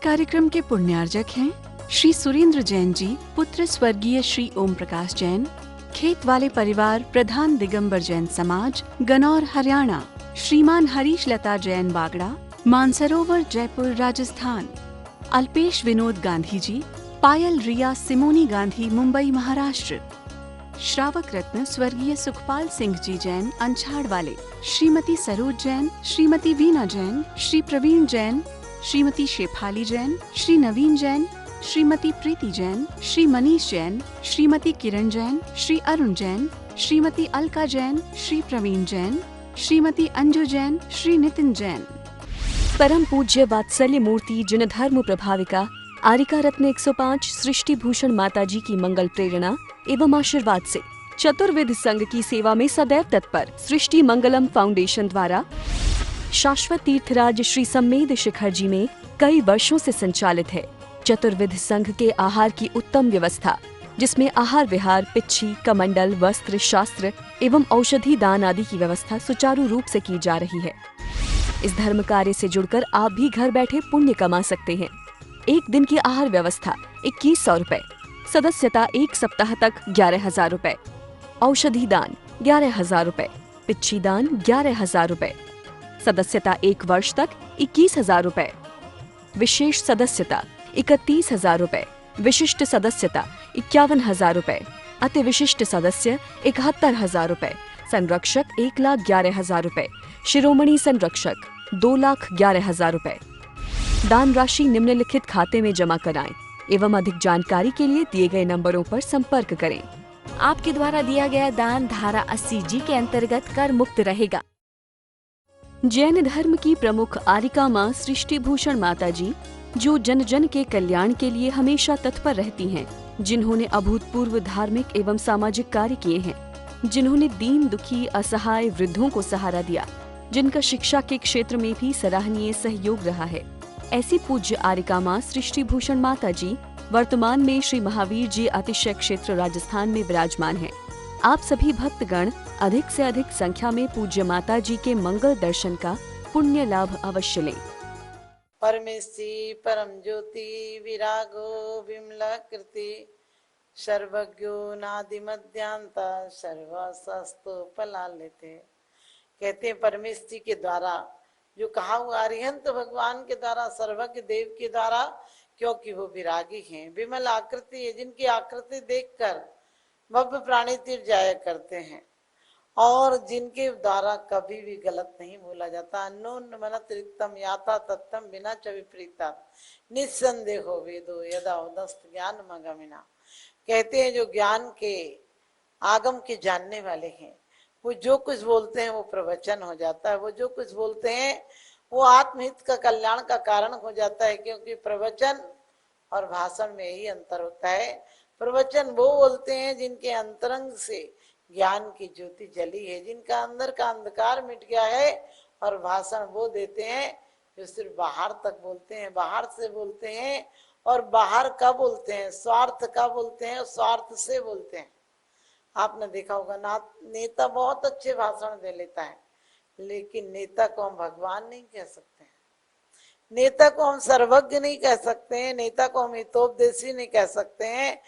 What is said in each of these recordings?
कार्यक्रम के पुण्यार्जक हैं श्री सुरेंद्र जैन जी, पुत्र स्वर्गीय श्री ओम प्रकाश जैन, खेत वाले परिवार, प्रधान दिगंबर जैन समाज, गनौर हरियाणा। श्रीमान हरीश लता जैन बागड़ा, मानसरोवर जयपुर राजस्थान। अल्पेश विनोद गांधी जी, पायल रिया सिमोनी गांधी मुंबई महाराष्ट्र। श्रावक रत्न स्वर्गीय सुखपाल सिंह जी जैन, अंछाड़ वाले। श्रीमती सरोज जैन, श्रीमती वीना जैन, श्री प्रवीण जैन, श्रीमती शेफाली जैन, श्री नवीन जैन, श्रीमती प्रीति जैन, श्री मनीष जैन, श्रीमती किरण जैन, श्री अरुण जैन, श्रीमती अलका जैन, श्री प्रवीण जैन, श्रीमती अंजू जैन, श्री नितिन जैन। परम पूज्य वात्सल्य मूर्ति जिन धर्म प्रभाविका आरिका रत्न 105 सृष्टि भूषण माता जी की मंगल प्रेरणा एवं आशीर्वाद से चतुर्विध संघ की सेवा में सदैव तत्पर सृष्टि मंगलम फाउंडेशन द्वारा शाश्वत तीर्थराज श्री सम्मेद शिखर जी में कई वर्षों से संचालित है चतुर्विध संघ के आहार की उत्तम व्यवस्था, जिसमें आहार विहार, पिच्छी, कमंडल, वस्त्र, शास्त्र एवं औषधि दान आदि की व्यवस्था सुचारू रूप से की जा रही है। इस धर्म कार्य से जुड़कर आप भी घर बैठे पुण्य कमा सकते हैं। एक दिन की आहार व्यवस्था 2100 रुपए, सदस्यता 1 सप्ताह तक 11,000 रुपए, औषधि दान 11,000 रुपए, पिच्छी दान 11,000 रुपए, सदस्यता 1 वर्ष तक 21,000 रुपए, विशेष सदस्यता 31,000 रुपए, विशिष्ट सदस्यता 51,000 रुपए, अति विशिष्ट सदस्य 71,000 रुपए, संरक्षक 1,11,000 रुपए, शिरोमणि संरक्षक 2,11,000 रुपए। दान राशि निम्नलिखित खाते में जमा कराएं एवं अधिक जानकारी के लिए दिए गए नंबरों पर संपर्क करें। आपके द्वारा दिया गया दान धारा 80G के अंतर्गत कर मुक्त रहेगा। जैन धर्म की प्रमुख आरिका माँ सृष्टि भूषण माता जी, जो जन जन के कल्याण के लिए हमेशा तत्पर रहती हैं, जिन्होंने अभूतपूर्व धार्मिक एवं सामाजिक कार्य किए हैं, जिन्होंने दीन दुखी असहाय वृद्धों को सहारा दिया, जिनका शिक्षा के क्षेत्र में भी सराहनीय सहयोग रहा है, ऐसी पूज्य आरिका माँ सृष्टि भूषण माता जी वर्तमान में श्री महावीर जी अतिशय क्षेत्र राजस्थान में विराजमान हैं। आप सभी भक्तगण अधिक से अधिक संख्या में पूज्य माता जी के मंगल दर्शन का पुण्य लाभ अवश्य लें। परमेशी परम ज्योति विरागो विमला कृति सर्वज्ञो नादि मध्यांता सर्वशस्तो पलालिते। कहते हैं परमेश जी के द्वारा जो कहा हुआ अरिहंत भगवान के द्वारा, सर्वज्ञ देव के द्वारा, क्योंकि वो विरागी हैं, विमल आकृति है, जिनकी आकृति देखकर भव्य प्राणी तीर जाया करते हैं और जिनके द्वारा कभी भी गलत नहीं बोला जाता। अन्नोन मनतिरिक्तम याता तत्तम बिना च विपरीता निस्संदेहो वेदो यदा उदस्त ज्ञान मगमिना। कहते हैं जो ज्ञान के आगम के जानने वाले हैं, वो जो कुछ बोलते हैं वो प्रवचन हो जाता है, वो जो कुछ बोलते हैं वो आत्महित का कल्याण का कारण हो जाता है। क्योंकि प्रवचन और भाषण में यही अंतर होता है। प्रवचन वो बोलते हैं जिनके अंतरंग से ज्ञान की ज्योति जली है, जिनका अंदर का अंधकार मिट गया है, और भाषण वो देते हैं जो सिर्फ बाहर तक बोलते हैं, बाहर से बोलते हैं, और बाहर का बोलते हैं, स्वार्थ का बोलते हैं, स्वार्थ से बोलते हैं। आपने देखा होगा नेता बहुत अच्छे भाषण दे लेता है, लेकिन नेता को हम भगवान नहीं कह सकते हैं, नेता को हम सर्वज्ञ नहीं कह सकते हैं, नेता को हम हितोपदेशी नहीं कह सकते हैं,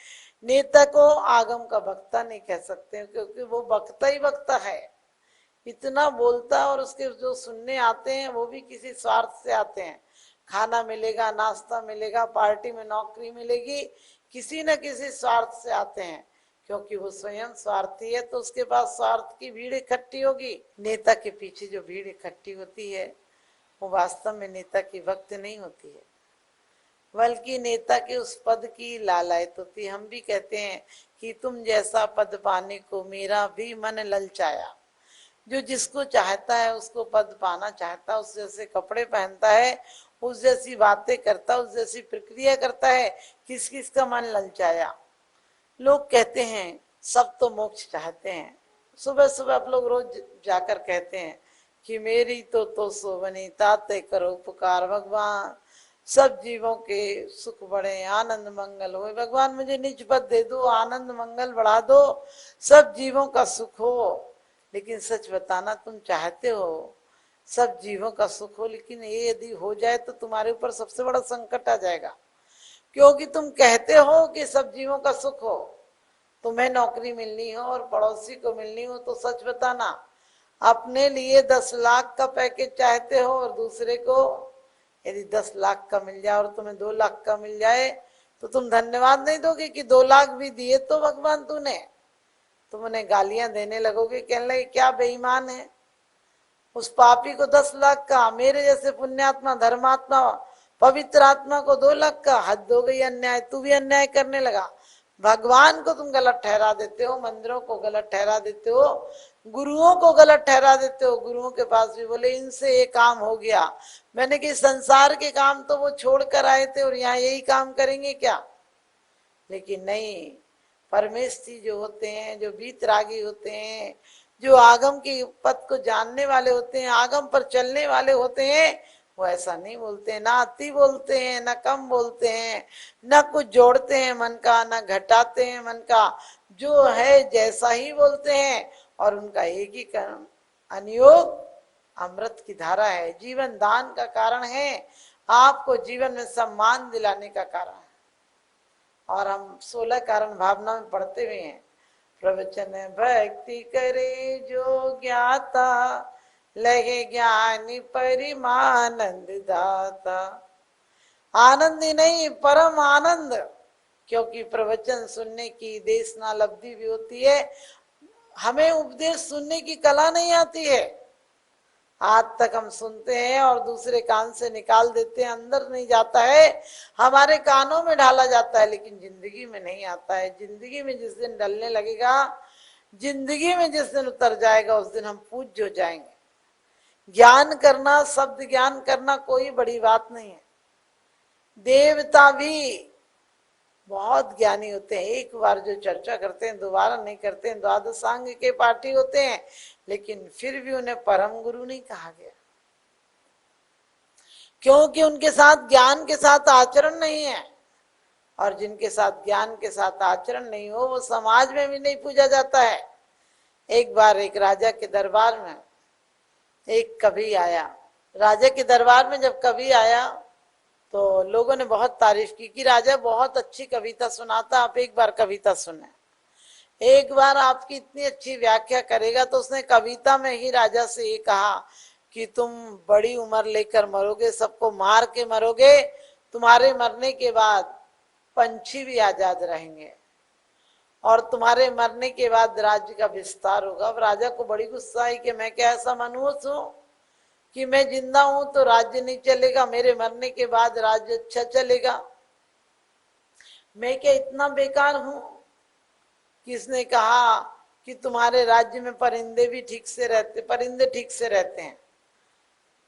नेता को आगम का वक्ता नहीं कह सकते हैं, क्योंकि वो वक्ता ही वक्ता है, इतना बोलता है, और उसके जो सुनने आते हैं वो भी किसी स्वार्थ से आते हैं। खाना मिलेगा, नाश्ता मिलेगा, पार्टी में नौकरी मिलेगी, किसी न किसी स्वार्थ से आते हैं, क्योंकि वो स्वयं स्वार्थी है, तो उसके पास स्वार्थ की भीड़ इकट्ठी होगी। नेता के पीछे जो भीड़ इकट्ठी होती है वो वास्तव में नेता की भक्त नहीं होती है, बल्कि नेता के उस पद की लालयत होती है। हम भी कहते हैं कि तुम जैसा पद पाने को मेरा भी मन ललचाया। जो जिसको चाहता है उसको पद पाना चाहता है, उस जैसे कपड़े पहनता है, उस जैसी बातें करता है, उस जैसी प्रक्रिया करता है। किस किस का मन ललचाया? लोग कहते हैं सब तो मोक्ष चाहते हैं। सुबह सुबह आप लोग रोज जाकर कहते हैं कि मेरी तो सोवनी ताते करो उपकार भगवान, सब जीवों के सुख बढ़े, आनंद मंगल हो। भगवान मुझे निज पद दे दो, आनंद मंगल बढ़ा दो, सब जीवों का सुख हो। लेकिन सच बताना, तुम चाहते हो सब जीवों का सुख हो, लेकिन ये यदि हो जाए तो तुम्हारे ऊपर सबसे बड़ा संकट आ जाएगा, क्योंकि तुम कहते हो कि सब जीवों का सुख हो, तुम्हें नौकरी मिलनी हो और पड़ोसी को मिलनी हो, तो सच बताना, अपने लिए 10 लाख का पैकेज चाहते हो और दूसरे को यदि 10 लाख का मिल जाए और तुम्हें 2 लाख का मिल जाए तो तुम धन्यवाद नहीं दोगे कि 2 लाख भी दिए तो भगवान तूने? तुम उन्हें गालियां देने लगोगे, कहने लगे क्या बेईमान है, उस पापी को 10 लाख का, मेरे जैसे पुण्यात्मा धर्मात्मा पवित्र आत्मा को 2 लाख का। हद हो गई अन्याय, तू भी अन्याय करने लगा। भगवान को तुम गलत ठहरा देते हो, मंदिरों को गलत ठहरा देते हो, गुरुओं को गलत ठहरा देते हो। गुरुओं के पास भी बोले इनसे ये काम हो गया, मैंने कि संसार के काम तो वो छोड़ कर आए थे और यहाँ यही काम करेंगे क्या? लेकिन नहीं, परमेष्ठी जो होते हैं, जो वीतरागी होते हैं, जो आगम की पद को जानने वाले होते हैं, आगम पर चलने वाले होते हैं, वो ऐसा नहीं बोलते हैं, ना अति बोलते हैं, ना कम बोलते हैं, ना कुछ जोड़ते हैं मन का, ना घटाते हैं मन का, जो है जैसा ही बोलते हैं। और उनका एक ही कर्म, अनियोग अमृत की धारा है, जीवन दान का कारण है, आपको जीवन में सम्मान दिलाने का कारण है। और हम 16 कारण भावना में पढ़ते हुए हैं, प्रवचन भक्ति करे जो ज्ञाता, लगे ज्ञानी परिमानंद दाता। आनंद ही नहीं, परम आनंद, क्योंकि प्रवचन सुनने की देशना लब्धि भी होती है। हमें उपदेश सुनने की कला नहीं आती है, आज तक हम सुनते हैं और दूसरे कान से निकाल देते हैं, अंदर नहीं जाता है, हमारे कानों में ढाला जाता है, लेकिन जिंदगी में नहीं आता है। जिंदगी में जिस दिन डलने लगेगा, जिंदगी में जिस दिन उतर जाएगा, उस दिन हम पूज्य हो जाएंगे। ज्ञान करना, शब्द ज्ञान करना कोई बड़ी बात नहीं है। देवता भी बहुत ज्ञानी होते हैं, एक बार जो चर्चा करते हैं दोबारा नहीं करते हैं, द्वादशांग के पाठी होते हैं, लेकिन फिर भी उन्हें परम गुरु नहीं कहा गया, क्योंकि उनके साथ ज्ञान के साथ आचरण नहीं है। और जिनके साथ ज्ञान के साथ आचरण नहीं हो, वो समाज में भी नहीं पूजा जाता है। एक बार एक राजा के दरबार में एक कवि आया। राजा के दरबार में जब कवि आया तो लोगों ने बहुत तारीफ की कि राजा बहुत अच्छी कविता सुनाता, आप एक बार कविता सुने, एक बार आपकी इतनी अच्छी व्याख्या करेगा। तो उसने कविता में ही राजा से ये कहा कि तुम बड़ी उम्र लेकर मरोगे, सबको मार के मरोगे, तुम्हारे मरने के बाद पंछी भी आजाद रहेंगे और तुम्हारे मरने के बाद राज्य का विस्तार होगा। अब राजा को बड़ी गुस्सा आई कि मैं क्या ऐसा मनुष्य हूँ कि मैं जिंदा हूं तो राज्य नहीं चलेगा, मेरे मरने के बाद राज्य अच्छा चलेगा? मैं क्या इतना बेकार हूं? किसने कहा कि तुम्हारे राज्य में परिंदे भी ठीक से रहते, परिंदे ठीक से रहते हैं,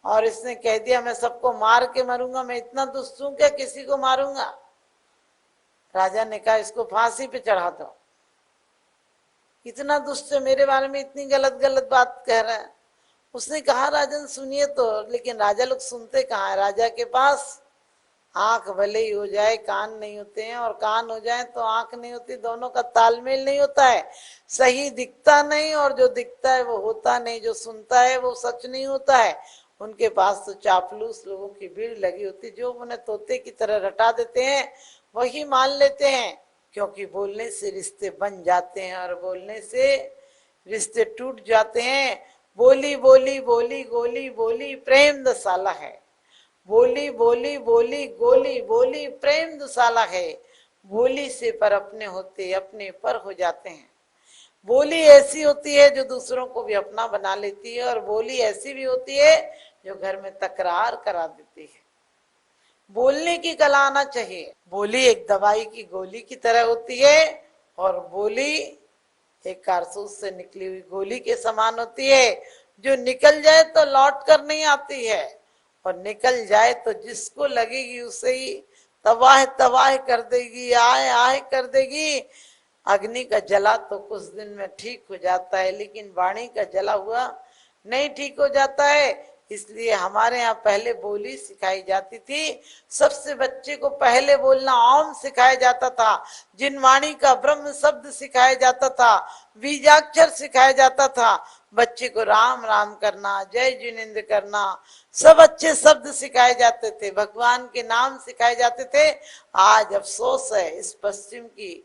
और इसने कह दिया मैं सबको मार के मरूंगा। मैं इतना दुष्ट हूं क्या किसी को मारूंगा? राजा ने कहा इसको फांसी पे चढ़ा दो, इतना दुष्ट है, मेरे बारे में इतनी गलत गलत बात कह रहा है। उसने कहा राजन सुनिए तो, लेकिन राजा लोग सुनते कहाँ है। राजा के पास आंख भले ही हो जाए, कान नहीं होते हैं, और कान हो जाए तो आंख नहीं होती, दोनों का तालमेल नहीं होता है, सही दिखता नहीं, और जो दिखता है वो होता नहीं, जो सुनता है वो सच नहीं होता है। उनके पास तो चापलूस लोगों की भीड़ लगी होती, जो उन्हें तोते की तरह रटा देते हैं, वही मान लेते हैं, क्योंकि बोलने से रिश्ते बन जाते हैं और बोलने से रिश्ते टूट जाते हैं। बोली बोली बोली गोली बोली प्रेम दसाला है, बोली बोली बोली गोली बोली प्रेम दुसाला है। बोली से पर अपने होते अपने पर हो जाते हैं। बोली ऐसी होती है जो दूसरों को भी अपना बना लेती है, और बोली ऐसी भी होती है जो घर में तकरार करा देती है। बोलने की कला आना चाहिए। बोली एक दवाई की गोली की तरह होती है, और बोली एक कारतूस से निकली हुई गोली के समान होती है, जो निकल जाए तो लौट कर नहीं आती है, और निकल जाए तो जिसको लगेगी उसे ही तबाह तबाह कर देगी, आए आए कर देगी। अग्नि का जला तो कुछ दिन में ठीक हो जाता है, लेकिन वाणी का जला हुआ नहीं ठीक हो जाता है। इसलिए हमारे यहाँ पहले बोली सिखाई जाती थी। सबसे बच्चे को पहले बोलना ओम सिखाया जाता था, जिन वाणी का ब्रह्म शब्द सिखाया जाता था, बीजाक्षर सिखाया जाता था। बच्चे को राम राम करना, जय जिनेन्द्र करना, सब अच्छे शब्द सिखाए जाते थे, भगवान के नाम सिखाए जाते थे। आज अफसोस है इस पश्चिम की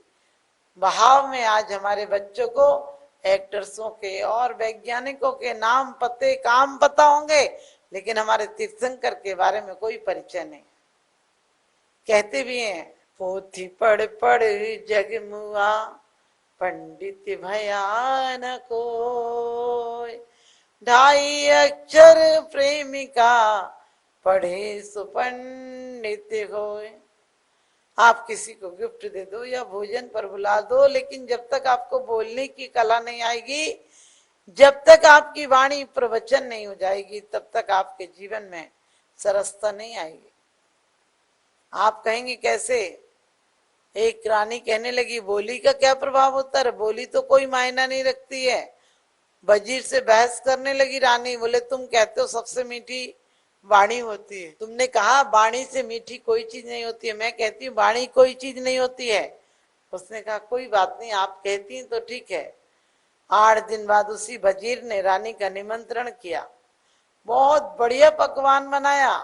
बहाव में आज हमारे बच्चों को एक्टर्सों के और वैज्ञानिकों के नाम पते काम पता होंगे, लेकिन हमारे तीर्थंकर के बारे में कोई परिचय नहीं। कहते भी हैं, पोथी पढ़ पढ़ जग मुआ, पंडित भया न कोय, ढाई अक्षर प्रेमिका, पढ़े सुपंडित होय। आप किसी को गिफ्ट दे दो या भोजन पर बुला दो, लेकिन जब तक आपको बोलने की कला नहीं आएगी, जब तक आपकी वाणी प्रवचन नहीं हो जाएगी, तब तक आपके जीवन में सरसता नहीं आएगी। आप कहेंगे कैसे? एक रानी कहने लगी, बोली का क्या प्रभाव होता है? बोली तो कोई मायना नहीं रखती है। वजीर से बहस करने लगी रानी, बोले तुम कहते हो सबसे मीठी वाणी होती है, तुमने कहा वाणी से मीठी कोई चीज नहीं होती है, मैं कहती हूँ वाणी कोई चीज नहीं होती है। उसने कहा कोई बात नहीं, आप कहती हैं तो ठीक है। 8 दिन बाद उसी वजीर ने रानी का निमंत्रण किया, बहुत बढ़िया पकवान बनाया,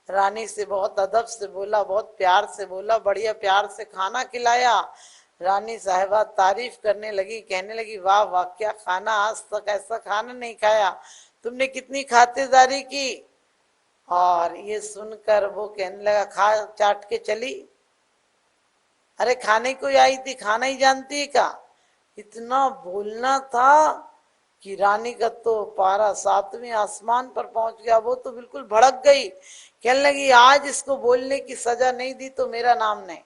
रानी से बहुत अदब से बोला, बहुत प्यार से बोला, बढ़िया प्यार से खाना खिलाया। रानी साहिबा तारीफ करने लगी, कहने लगी वाह वाह क्या खाना, आज तक ऐसा खाना नहीं खाया, तुमने कितनी खातिरदारी की। और ये सुनकर वो कहने लगा, खा चाट के चली, अरे खाने को आई थी, खाना ही जानती है क्या? इतना बोलना था कि रानी का तो पारा 7वें आसमान पर पहुंच गया, वो तो बिल्कुल भड़क गई, कहने लगी आज इसको बोलने की सजा नहीं दी तो मेरा नाम नहीं।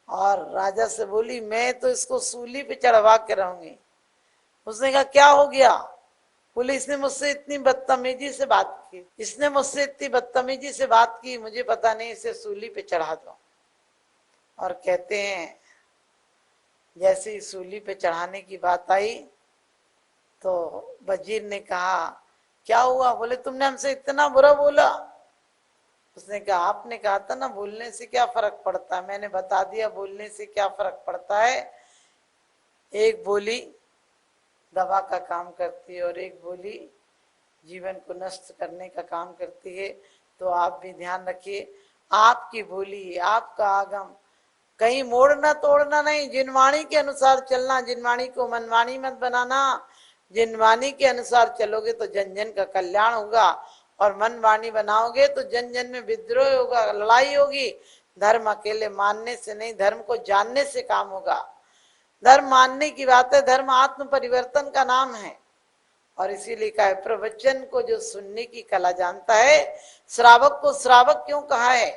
और राजा से बोली, मैं तो इसको सूली पे चढ़वा के रहूंगी। उसने कहा क्या हो गया? बोले इसने मुझसे इतनी बदतमीजी से बात की, इसने मुझसे इतनी बदतमीजी से बात की, मुझे पता नहीं, इसे सूली पे चढ़ा दो। और कहते हैं जैसे ही सूली पे चढ़ाने की बात आई तो वजीर ने कहा क्या हुआ? बोले तुमने हमसे इतना बुरा बोला। उसने कहा आपने कहा था ना बोलने से क्या फर्क पड़ता है, मैंने बता दिया बोलने से क्या फर्क पड़ता है। एक बोली दवा का काम करती है और एक बोली जीवन को नष्ट करने का काम करती है। तो आप भी ध्यान रखिए, आपकी बोली, आपका आगम कहीं मोड़ना तोड़ना नहीं, जिनवाणी के अनुसार चलना, जिनवाणी को मनवाणी मत बनाना। जिनवाणी के अनुसार चलोगे तो जन जन का कल्याण होगा, और मनवाणी बनाओगे तो जन जन में विद्रोह होगा, लड़ाई होगी। धर्म अकेले मानने से नहीं, धर्म को जानने से काम होगा। धर्म मानने की बात है, धर्म आत्म परिवर्तन का नाम है। और इसीलिए कहा है प्रवचन को जो सुनने की कला जानता है, श्रावक को श्रावक क्यों कहा है?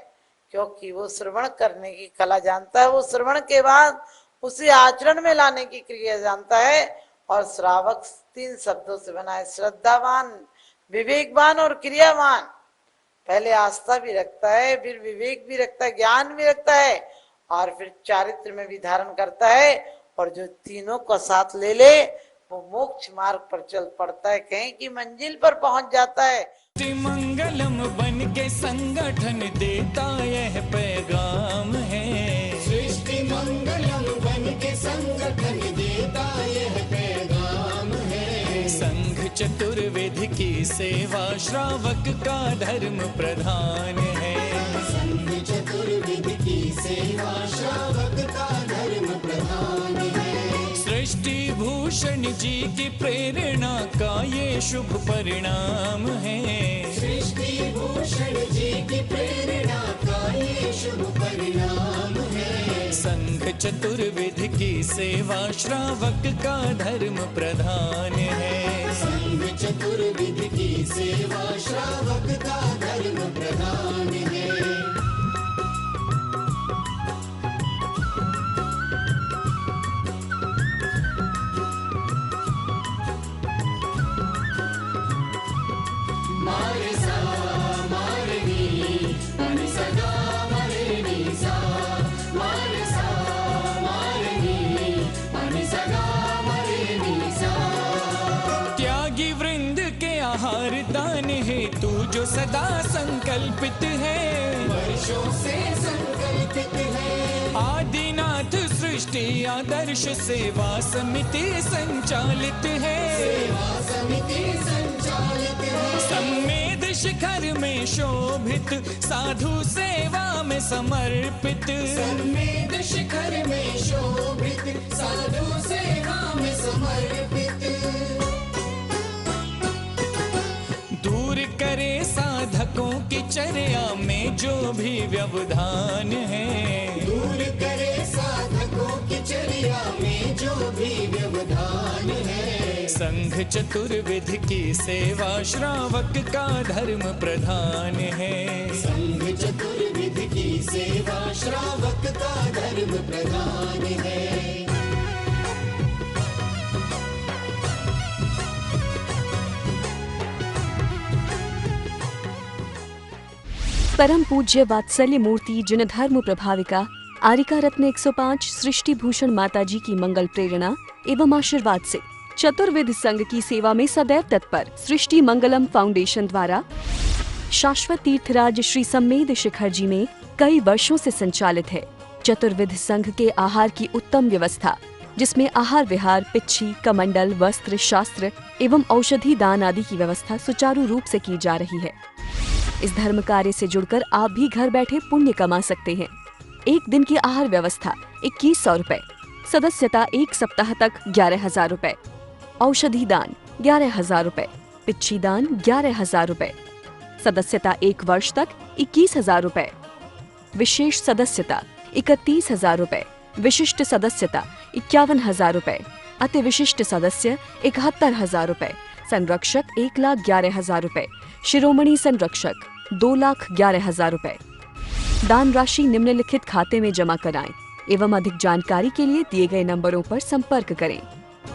क्योंकि वो श्रवण करने की कला जानता है, वो श्रवण के बाद उसे आचरण में लाने की क्रिया जानता है। और श्रावक 3 शब्दों से बना है, श्रद्धावान, विवेकवान और क्रियावान। पहले आस्था भी रखता है, फिर विवेक भी रखता है, ज्ञान भी रखता है, और फिर चारित्र में भी धारण करता है। और जो तीनों को साथ ले ले वो मोक्ष मार्ग पर चल पड़ता है, कहीं की मंजिल पर पहुंच जाता है। मंगलम बन के संगठन देता यह पैगाम है, सृष्टि मंगलम बन के संगठन देता यह पैगाम है। संघ चतुर्वेद की सेवा श्रावक का धर्म प्रधान है, संघ चतुर्वेद की सेवा श्रावक का धर्म प्रधान है। सृष्टि भूषण जी की प्रेरणा का ये शुभ परिणाम है, सृष्टि भूषण जी की प्रेरणा का ये शुभ परिणाम है। संघ चतुर्वेद की सेवा श्रावक का धर्म प्रधान है, संघ चतुर्वेद की सेवा श्रावक का धर्म प्रधान है। जो सदा संकल्पित है, वर्षों से संकल्पित है, आदिनाथ सृष्टि आदर्श सेवा समिति संचालित है। सम्मेद शिखर में शोभित साधु सेवा में समर्पित। सम्मेद शिखर में शोभित साधु सेवा में समर्पित। दूर करे साधकों की चर्या में जो भी व्यवधान है। दूर करे साधकों की चर्या में जो भी व्यवधान है। संघ चतुर्विध की सेवा श्रावक का धर्म प्रधान है। संघ चतुर्विध की सेवा श्रावक का धर्म प्रधान है। परम पूज्य वात्सल्य मूर्ति जिन धर्म प्रभाविका आरिका रत्न 105 सृष्टि भूषण माताजी की मंगल प्रेरणा एवं आशीर्वाद से चतुर्विध संघ की सेवा में सदैव तत्पर सृष्टि मंगलम फाउंडेशन द्वारा शाश्वत तीर्थराज श्री सम्मेद शिखर जी में कई वर्षों से संचालित है चतुर्विध संघ के आहार की उत्तम व्यवस्था, जिसमें आहार विहार, पिच्छी, कमंडल, वस्त्र, शास्त्र एवं औषधि दान आदि की व्यवस्था सुचारू रूप से की जा रही है। इस धर्म कार्य से जुड़कर आप भी घर बैठे पुण्य कमा सकते हैं। एक दिन की आहार व्यवस्था 2100 रुपए, सदस्यता एक सप्ताह तक 11,000 रुपए, औषधि दान 11,000 रुपए, पिच्छी दान 11,000 रुपए, सदस्यता एक वर्ष तक 21,000 रुपए, विशेष सदस्यता 31,000 रुपए, विशिष्ट सदस्यता 51,000 रुपए, अति विशिष्ट सदस्य 71,000 रुपए, संरक्षक 1,11,000 रुपए, शिरोमणि संरक्षक 2,11,000 रुपए। दान राशि निम्नलिखित खाते में जमा कराएं एवं अधिक जानकारी के लिए दिए गए नंबरों पर संपर्क करें।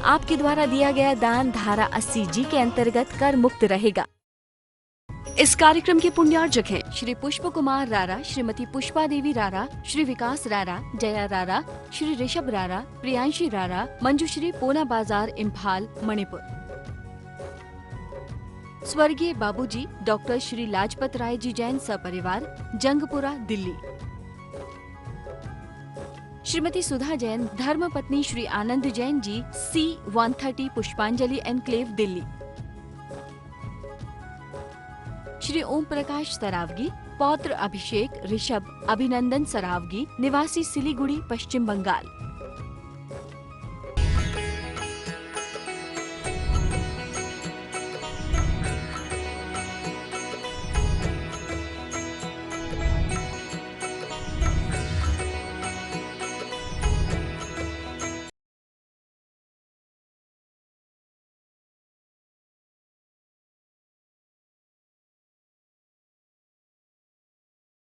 आपके द्वारा दिया गया दान धारा 80G के अंतर्गत कर मुक्त रहेगा। इस कार्यक्रम के पुण्यार्जक हैं श्री पुष्प कुमार रारा, श्रीमती पुष्पा देवी रारा, श्री विकास रारा, जया रारा, श्री ऋषभ रारा, प्रियांशी रारा, मंजुश्री, पूना बाजार, इम्फाल, मणिपुर। स्वर्गीय बाबूजी डॉक्टर श्री लाजपत राय जी जैन सपरिवार, जंगपुरा, दिल्ली। श्रीमती सुधा जैन, धर्मपत्नी श्री आनंद जैन जी, C130 पुष्पांजलि एनक्लेव, दिल्ली। श्री ओम प्रकाश सरावगी, पौत्र अभिषेक ऋषभ अभिनंदन सरावगी, निवासी सिलीगुड़ी, पश्चिम बंगाल।